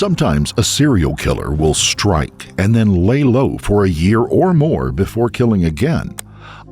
Sometimes a serial killer will strike and then lay low for a year or more before killing again.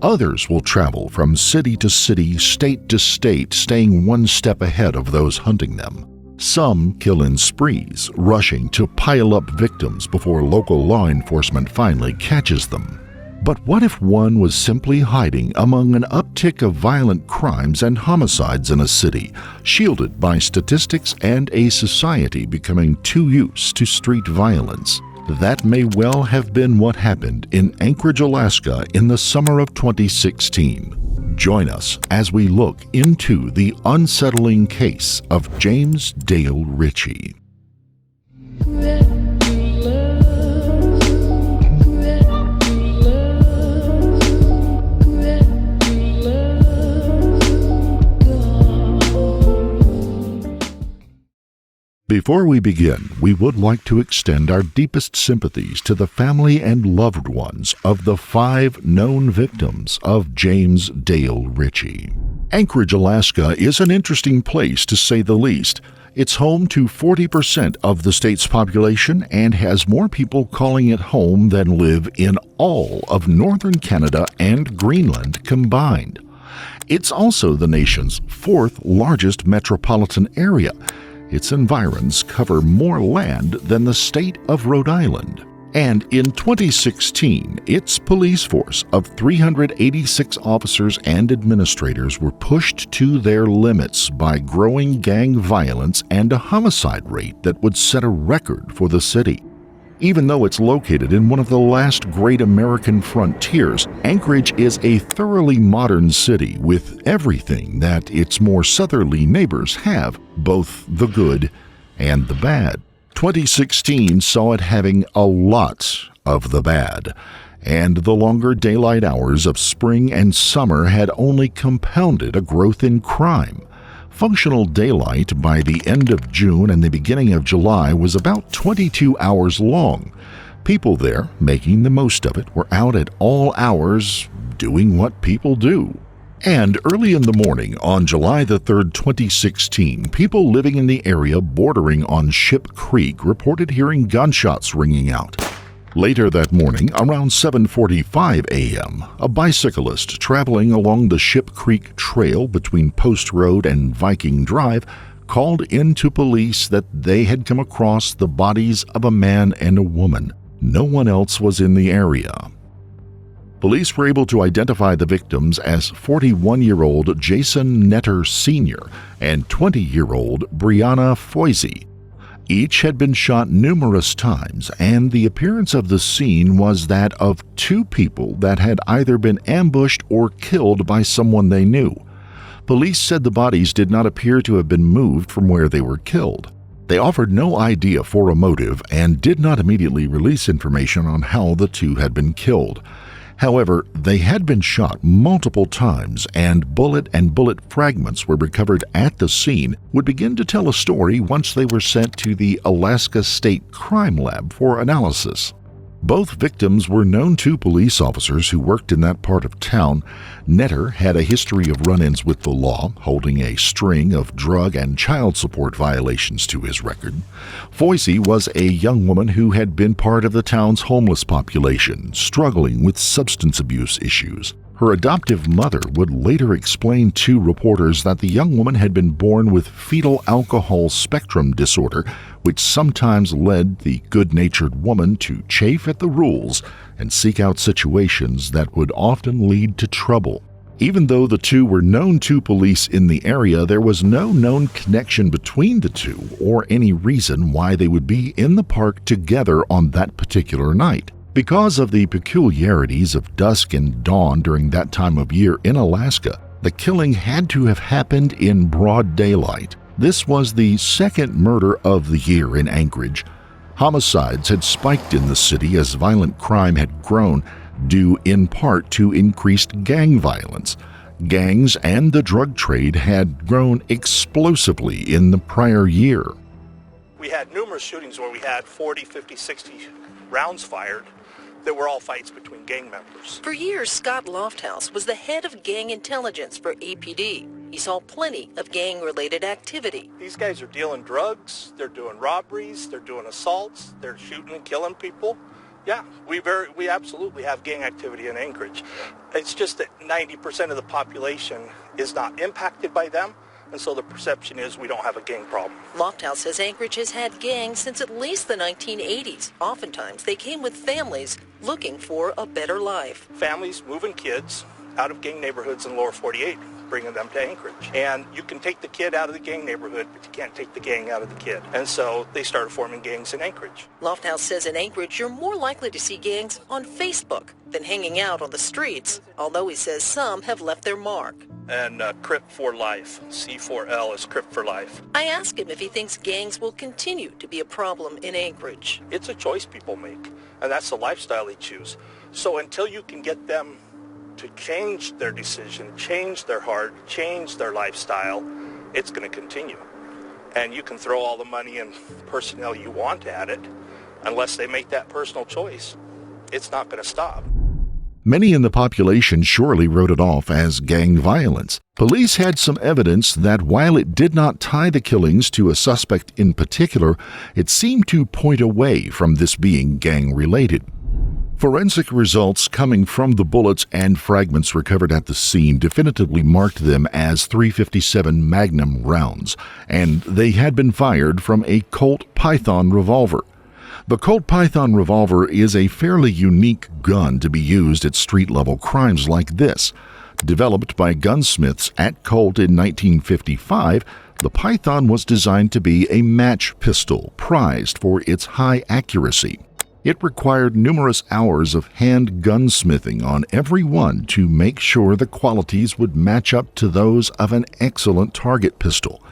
Others will travel from city to city, state to state, staying one step ahead of those hunting them. Some kill in sprees, rushing to pile up victims before local law enforcement finally catches them. But what if one was simply hiding among an uptick of violent crimes and homicides in a city, shielded by statistics and a society becoming too used to street violence? That may well have been what happened in Anchorage, Alaska in the summer of 2016. Join us as we look into the unsettling case of James Dale Ritchie. Before we begin, we would like to extend our deepest sympathies to the family and loved ones of the 5 known victims of James Dale Ritchie. Anchorage, Alaska is an interesting place to say the least. It's home to 40% of the state's population and has more people calling it home than live in all of northern Canada and Greenland combined. It's also the nation's 4th largest metropolitan area. Its environs cover more land than the state of Rhode Island. And in 2016, its police force of 386 officers and administrators were pushed to their limits by growing gang violence and a homicide rate that would set a record for the city. Even though it's located in one of the last great American frontiers, Anchorage is a thoroughly modern city with everything that its more southerly neighbors have, both the good and the bad. 2016 saw it having a lot of the bad, and the longer daylight hours of spring and summer had only compounded a growth in crime. Functional daylight by the end of June and the beginning of July was about 22 hours long. People there, making the most of it, were out at all hours doing what people do. And early in the morning on July the 3rd, 2016, people living in the area bordering on Ship Creek reported hearing gunshots ringing out. Later that morning, around 7:45 a.m., a bicyclist traveling along the Ship Creek Trail between Post Road and Viking Drive called in to police that they had come across the bodies of a man and a woman. No one else was in the area. Police were able to identify the victims as 41-year-old Jason Netter Sr. and 20-year-old Brianna Foisey. Each had been shot numerous times, and the appearance of the scene was that of 2 people that had either been ambushed or killed by someone they knew. Police said the bodies did not appear to have been moved from where they were killed. They offered no idea for a motive and did not immediately release information on how the 2 had been killed. However, they had been shot multiple times, and bullet fragments were recovered at the scene would begin to tell a story once they were sent to the Alaska State Crime Lab for analysis. Both victims were known to police officers who worked in that part of town. Netter had a history of run-ins with the law, holding a string of drug and child support violations to his record. Foisey was a young woman who had been part of the town's homeless population, struggling with substance abuse issues. Her adoptive mother would later explain to reporters that the young woman had been born with fetal alcohol spectrum disorder, which sometimes led the good-natured woman to chafe at the rules and seek out situations that would often lead to trouble. Even though the 2 were known to police in the area, there was no known connection between the 2 or any reason why they would be in the park together on that particular night. Because of the peculiarities of dusk and dawn during that time of year in Alaska, the killing had to have happened in broad daylight. This was the 2nd murder of the year in Anchorage. Homicides had spiked in the city as violent crime had grown, due in part to increased gang violence. Gangs and the drug trade had grown explosively in the prior year. We had numerous shootings where we had 40, 50, 60 rounds fired that were all fights between gang members. For years, Scott Lofthouse was the head of gang intelligence for APD. he saw plenty of gang-related activity. These guys are dealing drugs, they're doing robberies, they're doing assaults, they're shooting and killing people. Yeah, we absolutely have gang activity in Anchorage. It's just that 90% of the population is not impacted by them, and so the perception is we don't have a gang problem. Lofthouse says Anchorage has had gangs since at least the 1980s. Oftentimes, they came with families looking for a better life. Families moving kids out of gang neighborhoods in lower 48, bringing them to Anchorage. And you can take the kid out of the gang neighborhood, but you can't take the gang out of the kid. And so they started forming gangs in Anchorage. Lofthouse says in Anchorage, you're more likely to see gangs on Facebook than hanging out on the streets, although he says some have left their mark. And Crip for life. C4L is Crip for life. I asked him if he thinks gangs will continue to be a problem in Anchorage. It's a choice people make, and that's the lifestyle they choose. So until you can get them to change their decision, change their heart, change their lifestyle, it's going to continue. And you can throw all the money and personnel you want at it, unless they make that personal choice, it's not going to stop. Many in the population surely wrote it off as gang violence. Police had some evidence that while it did not tie the killings to a suspect in particular, it seemed to point away from this being gang-related. Forensic results coming from the bullets and fragments recovered at the scene definitively marked them as .357 Magnum rounds, and they had been fired from a Colt Python revolver. The Colt Python revolver is a fairly unique gun to be used at street-level crimes like this. Developed by gunsmiths at Colt in 1955, the Python was designed to be a match pistol, prized for its high accuracy. It required numerous hours of hand gunsmithing on every one to make sure the qualities would match up to those of an excellent target pistol.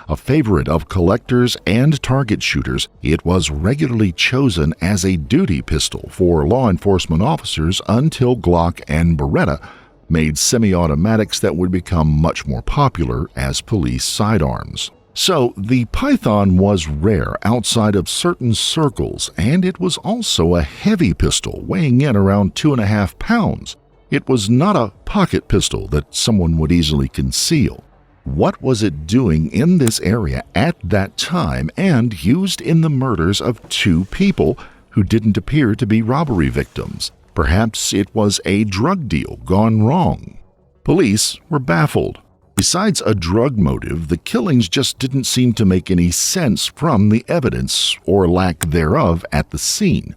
A favorite of collectors and target shooters, it was regularly chosen as a duty pistol for law enforcement officers until Glock and Beretta made semi-automatics that would become much more popular as police sidearms. So, the Python was rare outside of certain circles, and it was also a heavy pistol, weighing in around 2.5 pounds. It was not a pocket pistol that someone would easily conceal. What was it doing in this area at that time and used in the murders of 2 people who didn't appear to be robbery victims? Perhaps it was a drug deal gone wrong. Police were baffled. Besides a drug motive, the killings just didn't seem to make any sense from the evidence, or lack thereof, at the scene.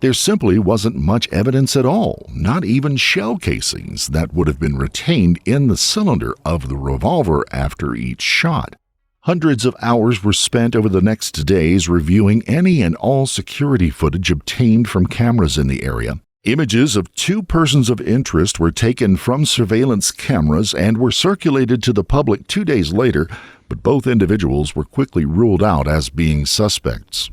There simply wasn't much evidence at all, not even shell casings that would have been retained in the cylinder of the revolver after each shot. Hundreds of hours were spent over the next days reviewing any and all security footage obtained from cameras in the area. Images of 2 persons of interest were taken from surveillance cameras and were circulated to the public 2 days later, but both individuals were quickly ruled out as being suspects.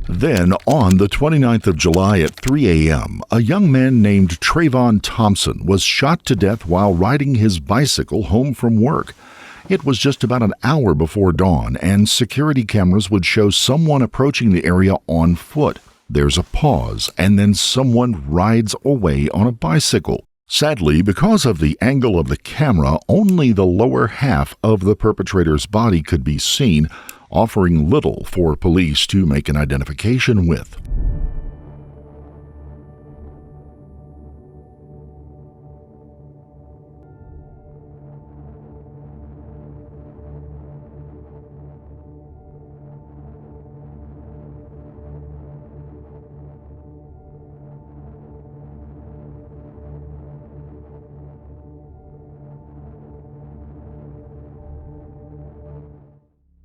Then, on the 29th of July at 3 a.m., a young man named Trayvon Thompson was shot to death while riding his bicycle home from work. It was just about an hour before dawn, and security cameras would show someone approaching the area on foot. There's a pause, and then someone rides away on a bicycle. Sadly, because of the angle of the camera, only the lower half of the perpetrator's body could be seen, offering little for police to make an identification with.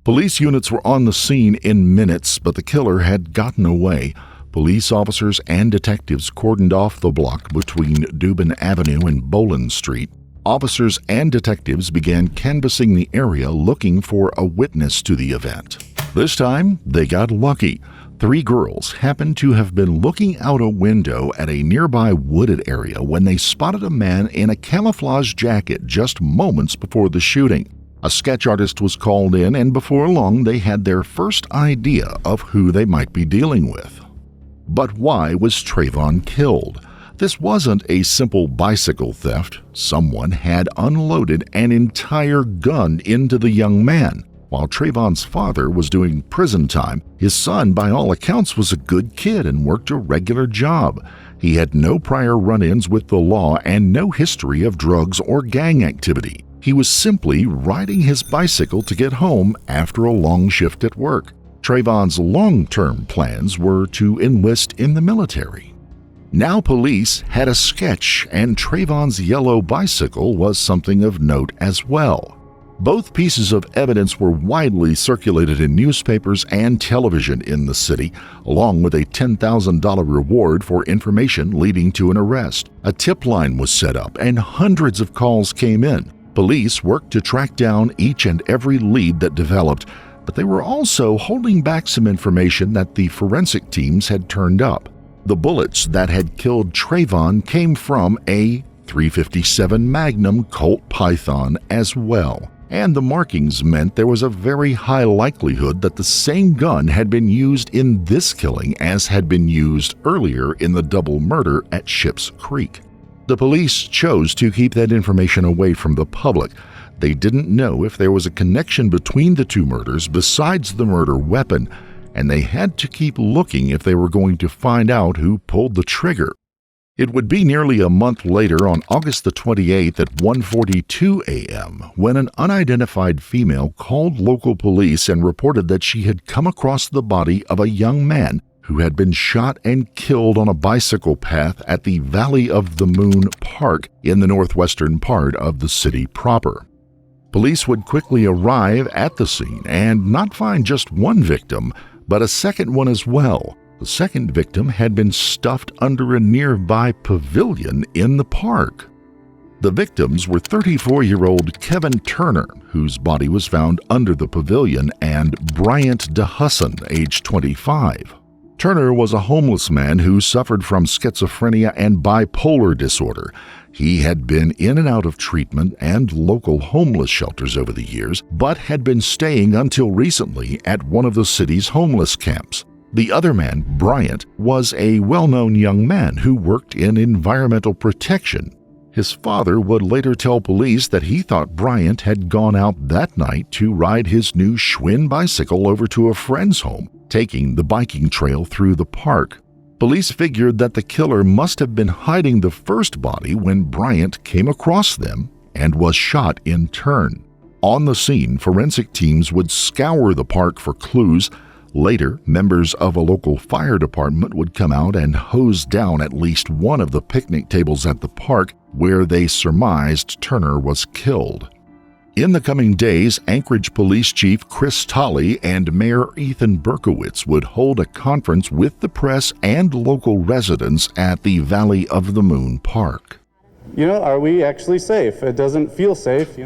Police units were on the scene in minutes, but the killer had gotten away. Police officers and detectives cordoned off the block between Dubin Avenue and Boland Street. Officers and detectives began canvassing the area looking for a witness to the event. This time, they got lucky. 3 girls happened to have been looking out a window at a nearby wooded area when they spotted a man in a camouflage jacket just moments before the shooting. A sketch artist was called in, and before long they had their first idea of who they might be dealing with. But why was Trayvon killed? This wasn't a simple bicycle theft. Someone had unloaded an entire gun into the young man. While Trayvon's father was doing prison time, his son, by all accounts, was a good kid and worked a regular job. He had no prior run-ins with the law and no history of drugs or gang activity. He was simply riding his bicycle to get home after a long shift at work. Trayvon's long-term plans were to enlist in the military. Now police had a sketch, and Trayvon's yellow bicycle was something of note as well. Both pieces of evidence were widely circulated in newspapers and television in the city, along with a $10,000 reward for information leading to an arrest. A tip line was set up, and hundreds of calls came in. Police worked to track down each and every lead that developed, but they were also holding back some information that the forensic teams had turned up. The bullets that had killed Trayvon came from a .357 Magnum Colt Python as well, and the markings meant there was a very high likelihood that the same gun had been used in this killing as had been used earlier in the double murder at Ships Creek. The police chose to keep that information away from the public. They didn't know if there was a connection between the two murders besides the murder weapon, and they had to keep looking if they were going to find out who pulled the trigger. It would be nearly a month later, on August the 28th at 1:42 a.m., when an unidentified female called local police and reported that she had come across the body of a young man who had been shot and killed on a bicycle path at the Valley of the Moon Park in the northwestern part of the city proper. Police would quickly arrive at the scene and not find just one victim, but a second one as well. The second victim had been stuffed under a nearby pavilion in the park. The victims were 34-year-old Kevin Turner, whose body was found under the pavilion, and Bryant DeHusson, age 25. Turner was a homeless man who suffered from schizophrenia and bipolar disorder. He had been in and out of treatment and local homeless shelters over the years, but had been staying until recently at one of the city's homeless camps. The other man, Bryant, was a well-known young man who worked in environmental protection. His father would later tell police that he thought Bryant had gone out that night to ride his new Schwinn bicycle over to a friend's home, taking the biking trail through the park. Police figured that the killer must have been hiding the first body when Bryant came across them and was shot in turn. On the scene, forensic teams would scour the park for clues. Later, members of a local fire department would come out and hose down at least one of the picnic tables at the park where they surmised Turner was killed. In the coming days, Anchorage Police Chief Chris Tolley and Mayor Ethan Berkowitz would hold a conference with the press and local residents at the Valley of the Moon Park. Are we actually safe? It doesn't feel safe.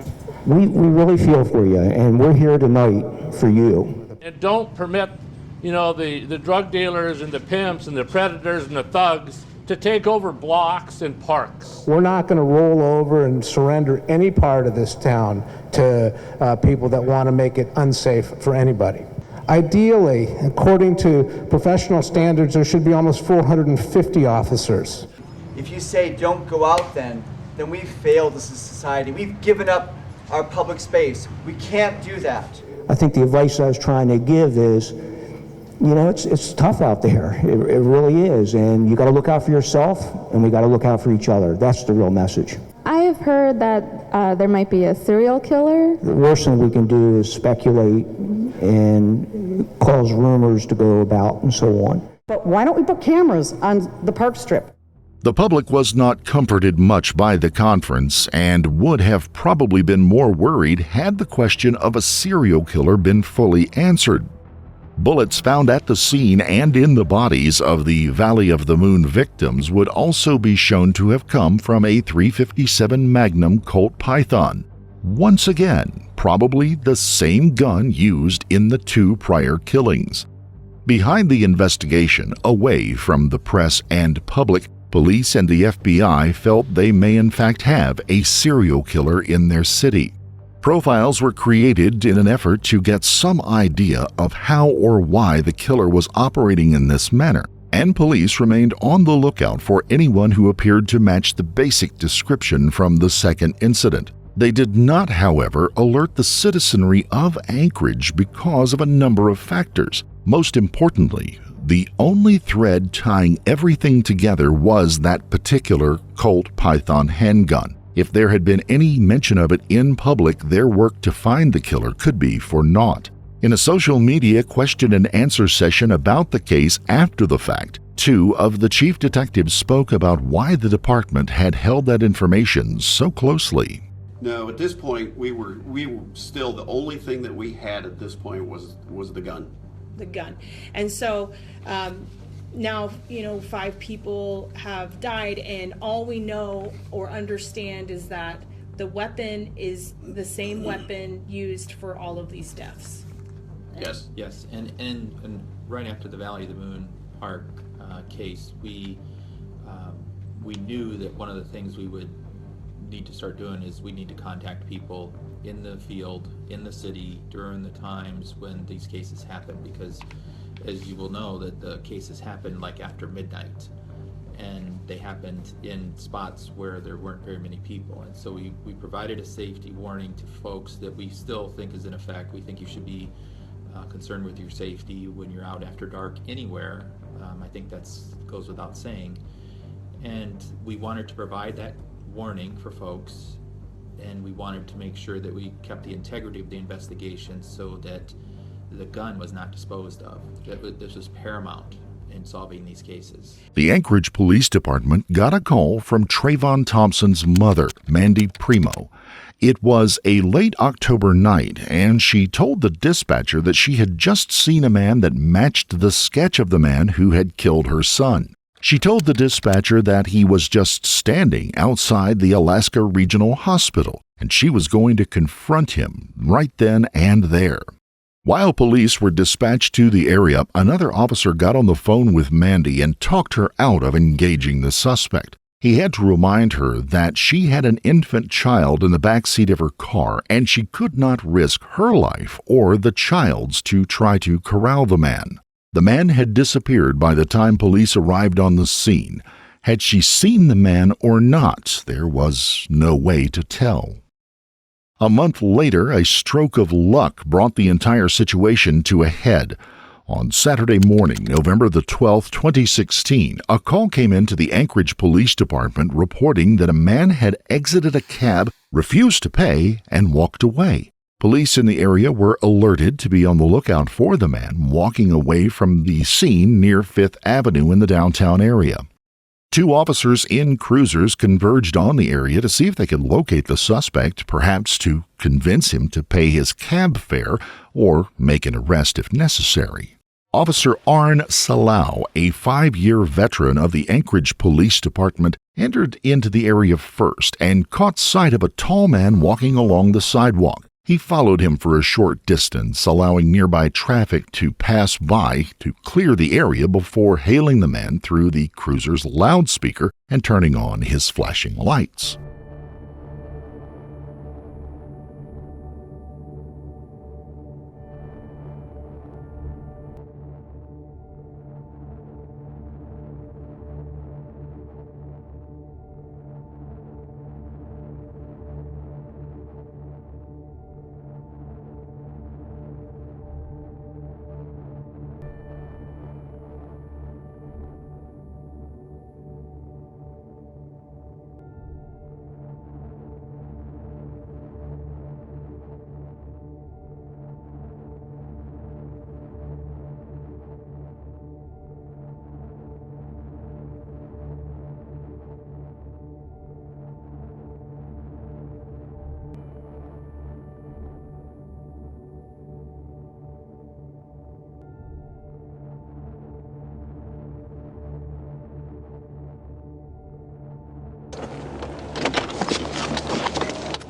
We really feel for you, and we're here tonight for you. And don't permit, the drug dealers and the pimps and the predators and the thugs to take over blocks and parks. We're not going to roll over and surrender any part of this town to people that want to make it unsafe for anybody. Ideally, according to professional standards, there should be almost 450 officers. If you say don't go out then we've failed as a society. We've given up our public space. We can't do that. I think the advice I was trying to give is, it's tough out there. It really is. And you got to look out for yourself, and we got to look out for each other. That's the real message. I have heard that there might be a serial killer. The worst thing we can do is speculate and cause rumors to go about and so on. But why don't we put cameras on the park strip? The public was not comforted much by the conference and would have probably been more worried had the question of a serial killer been fully answered. Bullets found at the scene and in the bodies of the Valley of the Moon victims would also be shown to have come from a .357 Magnum Colt Python. Once again, probably the same gun used in the two prior killings. Behind the investigation, away from the press and public, police and the FBI felt they may in fact have a serial killer in their city. Profiles were created in an effort to get some idea of how or why the killer was operating in this manner. and police remained on the lookout for anyone who appeared to match the basic description from the second incident. They did not, however, alert the citizenry of Anchorage because of a number of factors. Most importantly, the only thread tying everything together was that particular Colt Python handgun. If there had been any mention of it in public, their work to find the killer could be for naught. In a social media question and answer session about the case after the fact, two of the chief detectives spoke about why the department had held that information so closely. No, at this point, we were still, the only thing that we had at this point was the gun. The gun. And so now, 5 people have died, and all we know or understand is that the weapon is the same weapon used for all of these deaths. Yes. Yes, and right after the Valley of the Moon Park case, we knew that one of the things we would need to start doing is we need to contact people in the field, in the city, during the times when these cases happen, because as you will know, that the cases happen like after midnight, and they happened in spots where there weren't very many people. And so we provided a safety warning to folks that we still think is in effect. We think you should be concerned with your safety when you're out after dark anywhere. I think that goes without saying. And we wanted to provide that warning for folks, and we wanted to make sure that we kept the integrity of the investigation so that the gun was not disposed of. This was paramount in solving these cases. The Anchorage Police Department got a call from Trayvon Thompson's mother, Mandy Primo. It was a late October night, and she told the dispatcher that she had just seen a man that matched the sketch of the man who had killed her son. She told the dispatcher that he was just standing outside the Alaska Regional Hospital, and she was going to confront him right then and there. While police were dispatched to the area, another officer got on the phone with Mandy and talked her out of engaging the suspect. He had to remind her that she had an infant child in the back seat of her car, and she could not risk her life or the child's to try to corral the man. The man had disappeared by the time police arrived on the scene. Had she seen the man or not, there was no way to tell. A month later, a stroke of luck brought the entire situation to a head. On Saturday morning, November the 12th, 2016, a call came into the Anchorage Police Department reporting that a man had exited a cab, refused to pay, and walked away. Police in the area were alerted to be on the lookout for the man walking away from the scene near 5th Avenue in the downtown area. 2 officers in cruisers converged on the area to see if they could locate the suspect, perhaps to convince him to pay his cab fare or make an arrest if necessary. Officer Arn Salau, a 5-year veteran of the Anchorage Police Department, entered into the area first and caught sight of a tall man walking along the sidewalk. He followed him for a short distance, allowing nearby traffic to pass by to clear the area before hailing the man through the cruiser's loudspeaker and turning on his flashing lights.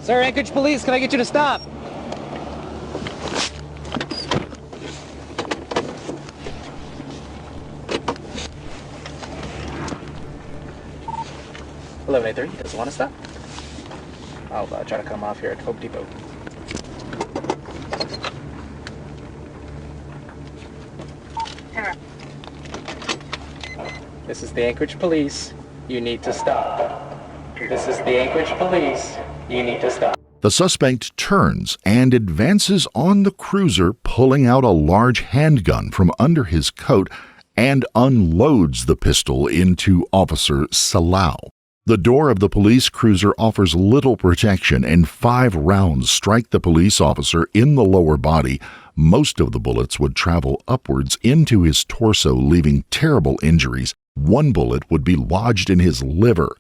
Sir, Anchorage Police, can I get you to stop? $11.83, does it want to stop? I'll try to come off here at Home Depot. This is the Anchorage Police. You need to stop. This is the Anchorage Police. You need to stop. The suspect turns and advances on the cruiser, pulling out a large handgun from under his coat and unloads the pistol into Officer Salau. The door of the police cruiser offers little protection, and 5 rounds strike the police officer in the lower body. Most of the bullets would travel upwards into his torso, leaving terrible injuries. 1 bullet would be lodged in his liver.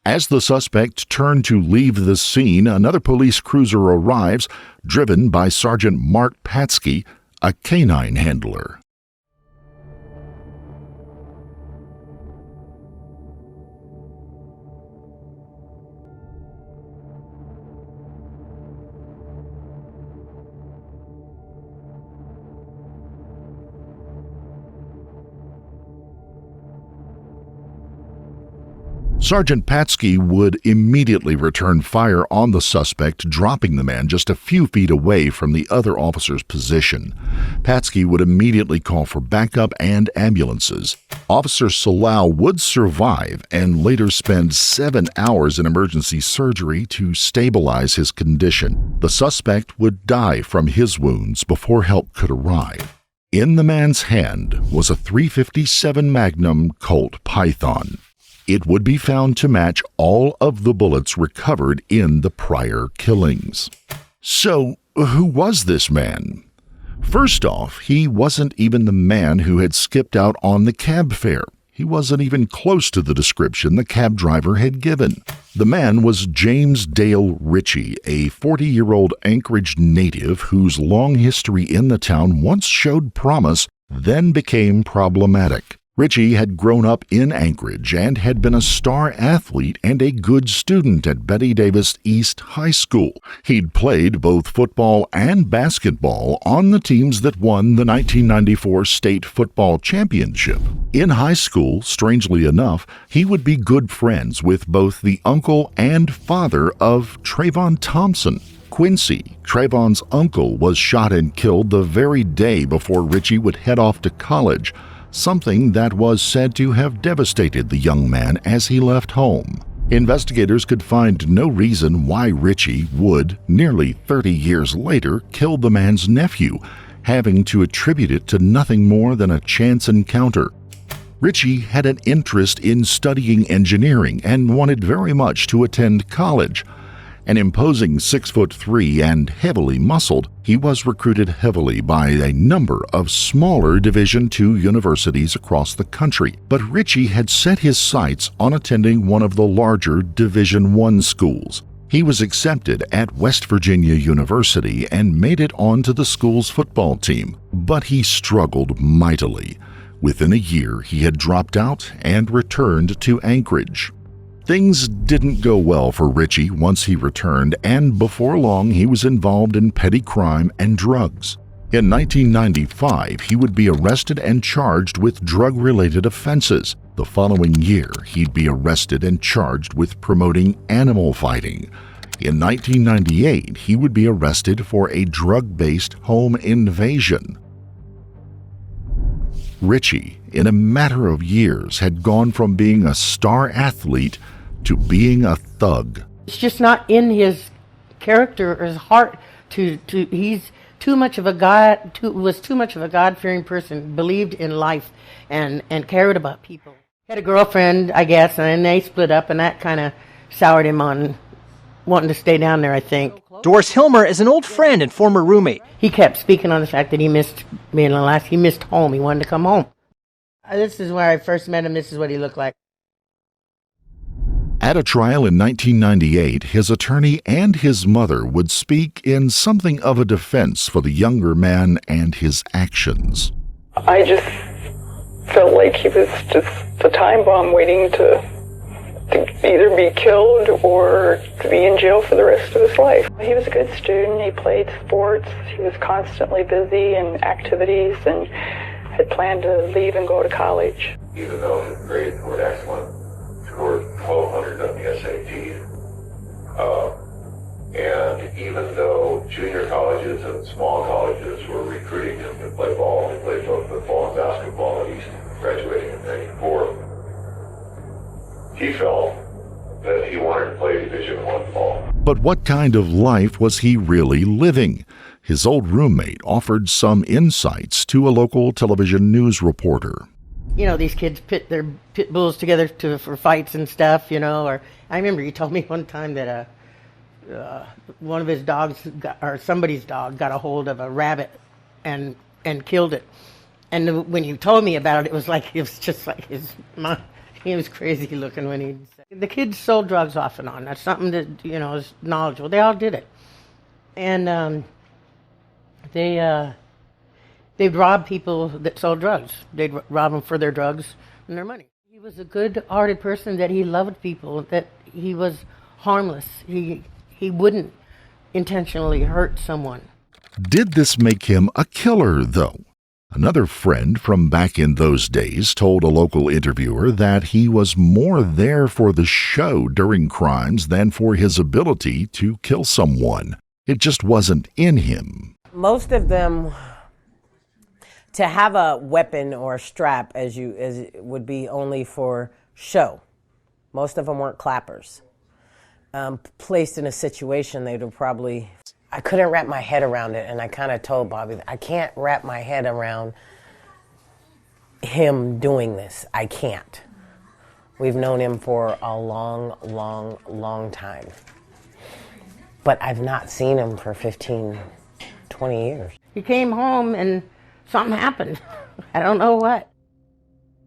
As the suspect turned to leave the scene, another police cruiser arrives, driven by Sergeant Mark Patsky, a canine handler. Sergeant Patsky would immediately return fire on the suspect, dropping the man just a few feet away from the other officer's position. Patsky would immediately call for backup and ambulances. Officer Salau would survive and later spend 7 hours in emergency surgery to stabilize his condition. The suspect would die from his wounds before help could arrive. In the man's hand was a .357 Magnum Colt Python. It would be found to match all of the bullets recovered in the prior killings. So, who was this man? First off, he wasn't even the man who had skipped out on the cab fare. He wasn't even close to the description the cab driver had given. The man was James Dale Ritchie, a 40-year-old Anchorage native whose long history in the town once showed promise, then became problematic. Ritchie had grown up in Anchorage and had been a star athlete and a good student at Betty Davis East High School. He'd played both football and basketball on the teams that won the 1994 state football championship. In high school, strangely enough, he would be good friends with both the uncle and father of Trayvon Thompson. Quincy, Trayvon's uncle, was shot and killed the very day before Ritchie would head off to college, something that was said to have devastated the young man as he left home. Investigators could find no reason why Ritchie would, nearly 30 years later, kill the man's nephew, having to attribute it to nothing more than a chance encounter. Ritchie had an interest in studying engineering and wanted very much to attend college. An imposing 6'3" and heavily muscled, he was recruited heavily by a number of smaller Division II universities across the country, but Ritchie had set his sights on attending one of the larger Division I schools. He was accepted at West Virginia University and made it onto the school's football team, but he struggled mightily. Within a year, he had dropped out and returned to Anchorage. Things didn't go well for Ritchie once he returned, and before long he was involved in petty crime and drugs. In 1995, he would be arrested and charged with drug-related offenses. The following year, he'd be arrested and charged with promoting animal fighting. In 1998, he would be arrested for a drug-based home invasion. Ritchie, in a matter of years, had gone from being a star athlete to being a thug. It's just not in his character or his heart he's too much of a God-fearing person, believed in life and cared about people. He had a girlfriend, I guess, and they split up, and that kind of soured him on wanting to stay down there, I think. Doris Hilmer is an old friend and former roommate. He kept speaking on the fact that he missed being alive. He missed home. He wanted to come home. This is where I first met him. This is what he looked like. At a trial in 1998, his attorney and his mother would speak in something of a defense for the younger man and his actions. I just felt like he was just a time bomb waiting to either be killed or to be in jail for the rest of his life. He was a good student. He played sports. He was constantly busy in activities and had planned to leave and go to college. Even though his grades were excellent, scored 1,200 on the SAT, and even though junior colleges and small colleges were recruiting him to play ball, he played both football and basketball, and he's graduating in '94. he felt that he wanted to play Division I ball. But what kind of life was he really living? His old roommate offered some insights to a local television news reporter. You know, these kids pit their pit bulls together for fights and stuff, you know. Or I remember you told me one time that one of his dogs, or somebody's dog, got a hold of a rabbit and killed it. And when you told me about it, it was just like he was crazy looking when he said. The kids sold drugs off and on. That's something that, you know, is knowledgeable. They all did it. And they'd rob people that sold drugs. They'd rob them for their drugs and their money. He was a good-hearted person, that he loved people, that he was harmless. He wouldn't intentionally hurt someone. Did this make him a killer, though? Another friend from back in those days told a local interviewer that he was more there for the show during crimes than for his ability to kill someone. It just wasn't in him. Most of them, to have a weapon or a strap as would be only for show. Most of them weren't clappers. Placed in a situation, they'd have probably... I couldn't wrap my head around it, and I kind of told Bobby, I can't wrap my head around him doing this. I can't. We've known him for a long, long, long time. But I've not seen him for 15, 20 years. He came home and something happened. I don't know what.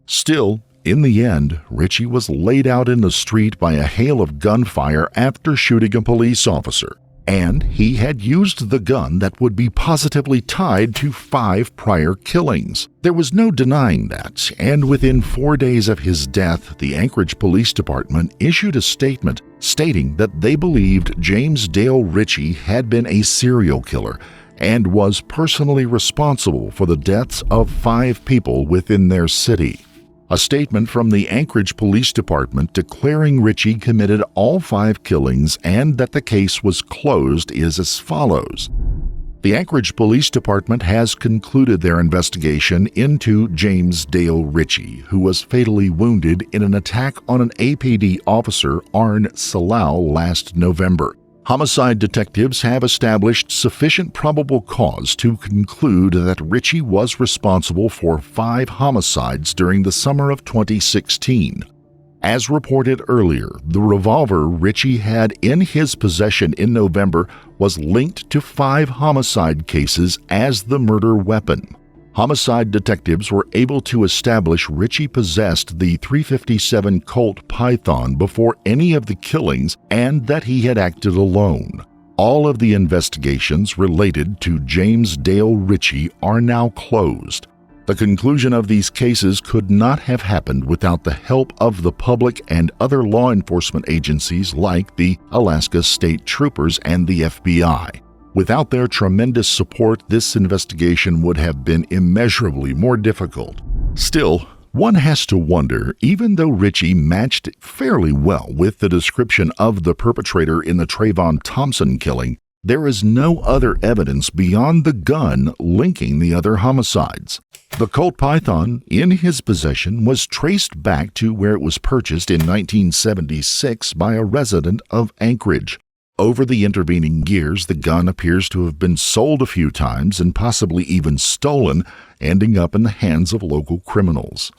Still, in the end, Richie was laid out in the street by a hail of gunfire after shooting a police officer. And he had used the gun that would be positively tied to 5 prior killings. There was no denying that, and within 4 days of his death, the Anchorage Police Department issued a statement stating that they believed James Dale Ritchie had been a serial killer and was personally responsible for the deaths of 5 people within their city. A statement from the Anchorage Police Department declaring Ritchie committed all 5 killings and that the case was closed is as follows. The Anchorage Police Department has concluded their investigation into James Dale Ritchie, who was fatally wounded in an attack on an APD officer, Arn Salau, last November. Homicide detectives have established sufficient probable cause to conclude that Ritchie was responsible for 5 homicides during the summer of 2016. As reported earlier, the revolver Ritchie had in his possession in November was linked to 5 homicide cases as the murder weapon. Homicide detectives were able to establish Ritchie possessed the .357 Colt Python before any of the killings and that he had acted alone. All of the investigations related to James Dale Ritchie are now closed. The conclusion of these cases could not have happened without the help of the public and other law enforcement agencies like the Alaska State Troopers and the FBI. Without their tremendous support, this investigation would have been immeasurably more difficult. Still, one has to wonder, even though Ritchie matched fairly well with the description of the perpetrator in the Trayvon Thompson killing, there is no other evidence beyond the gun linking the other homicides. The Colt Python in his possession was traced back to where it was purchased in 1976 by a resident of Anchorage. Over the intervening years, the gun appears to have been sold a few times and possibly even stolen, ending up in the hands of local criminals.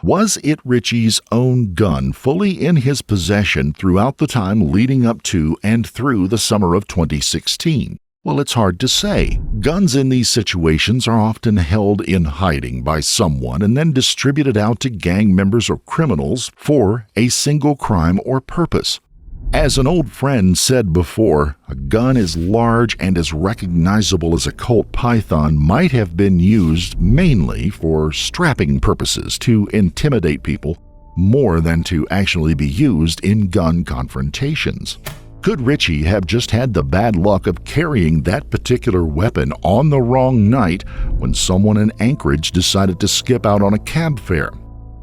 Was it Ritchie's own gun fully in his possession throughout the time leading up to and through the summer of 2016? Well, it's hard to say. Guns in these situations are often held in hiding by someone and then distributed out to gang members or criminals for a single crime or purpose. As an old friend said before, a gun as large and as recognizable as a Colt Python might have been used mainly for strapping purposes to intimidate people more than to actually be used in gun confrontations. Could Ritchie have just had the bad luck of carrying that particular weapon on the wrong night when someone in Anchorage decided to skip out on a cab fare?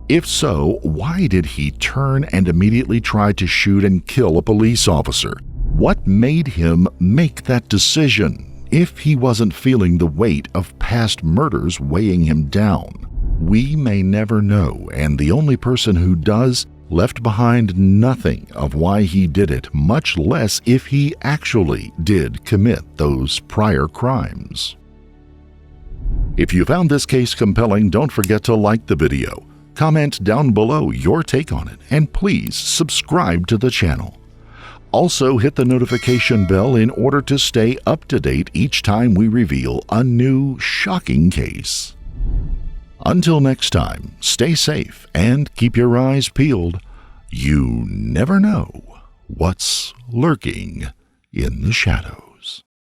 If so, why did he turn and immediately try to shoot and kill a police officer? What made him make that decision if he wasn't feeling the weight of past murders weighing him down? We may never know, and the only person who does left behind nothing of why he did it, much less if he actually did commit those prior crimes. If you found this case compelling, don't forget to like the video, comment down below your take on it, and please subscribe to the channel. Also, hit the notification bell in order to stay up to date each time we reveal a new shocking case. Until next time, stay safe and keep your eyes peeled. You never know what's lurking in the shadows.